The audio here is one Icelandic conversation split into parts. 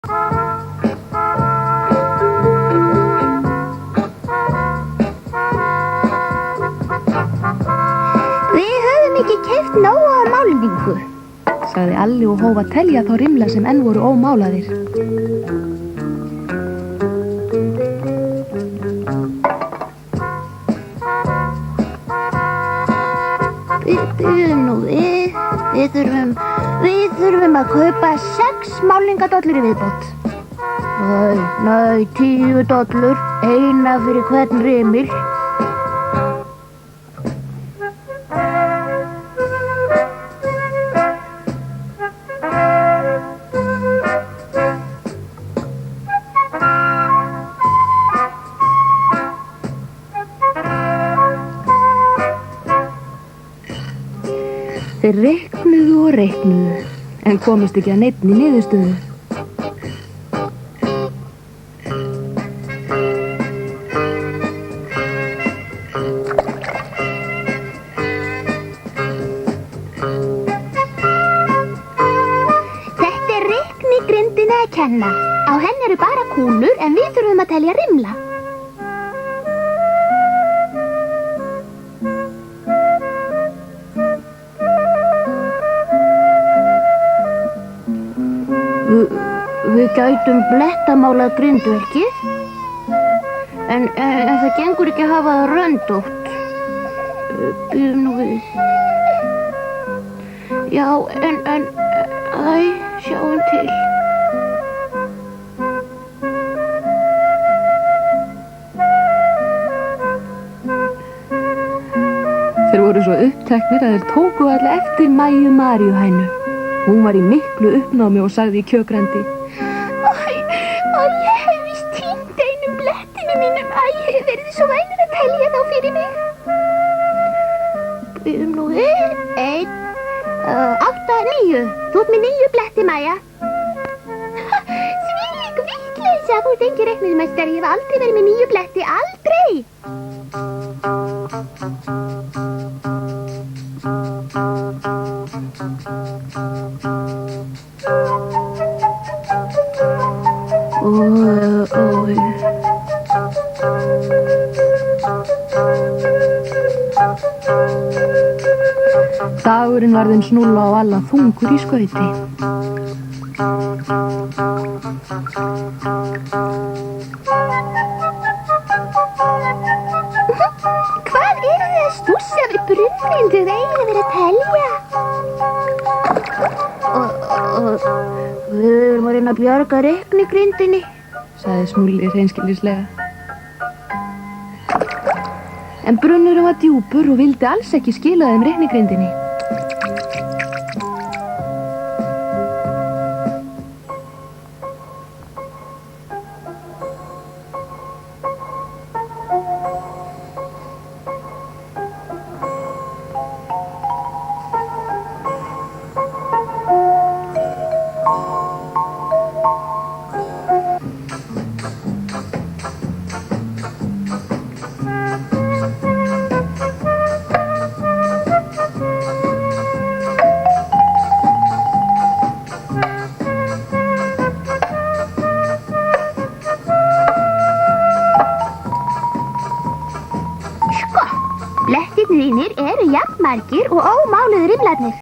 Við höfum ekki keypt nóg af málningu, sagði Alli og hóf að telja þá rimla sem enn voru ómálaðir. Bíðum nú við þurfum að kaupa 6 málningadollur í viðbót. Nei, 10 dollur, eina fyrir hvern rimil. Þeir reiknuðu og reiknuðu, en komist ekki að neinni niðurstöðu. Þetta er reiknigrindinni að kenna. Á henni eru bara kúlur, en við þurfum að telja rimla. Við gætum blettamálað grindverkið, en það gengur ekki að hafa það röndótt. Bíðum nú við. Já, sjáum til. Þeir voru svo uppteknir að þeir tóku allir eftir Mæju Maríuhænu. Hún var í miklu uppnámi og sagði í kjökrandi: Ég hef víst týnt einum blettinu mínum. Verið svo vænir að telja þá fyrir mig. Bíðum nú við. 1, 8, 9. Þú ert með 9 bletti, Mæja. Þvílík vitleysa, þú ert engin reiknimeistari. Ég hef aldrei verið með 9 bletti, aldrei. Dagurinn var þeim Snúlla og Alla þungur í skauti. Hvað eru þið að stússa við brunninn? Þið eigið að vera að telja. Við erum að reyna að bjarga reiknigrindinni, sagði Snúlli hreinskilnislega. En brunnurinn var djúpur og vildi alls ekki skila þeim reiknigrindinni. Blettirnir eru jafnmargir og ómáluðu rimlarnir.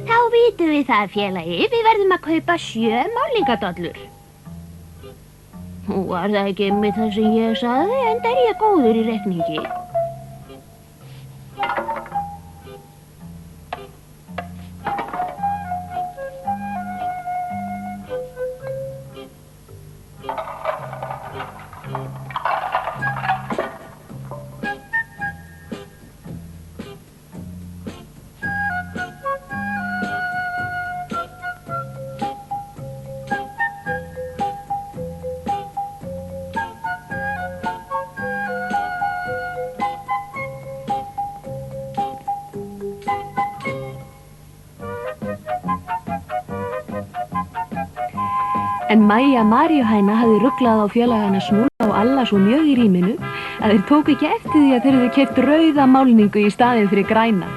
Þá vitum við það, félagi. Við verðum að kaupa 7 málningadollur. Nú var það ekki einmitt það sem ég sagði, enda er ég góður í reikningi. En Mæja Maríuhæna hafði ruglað á félagana Snúlla og Alla svo mjög í rýminu að þeir tóku ekki eftir því að þeir hefðu keypt rauða málningu í staðinn fyrir græna.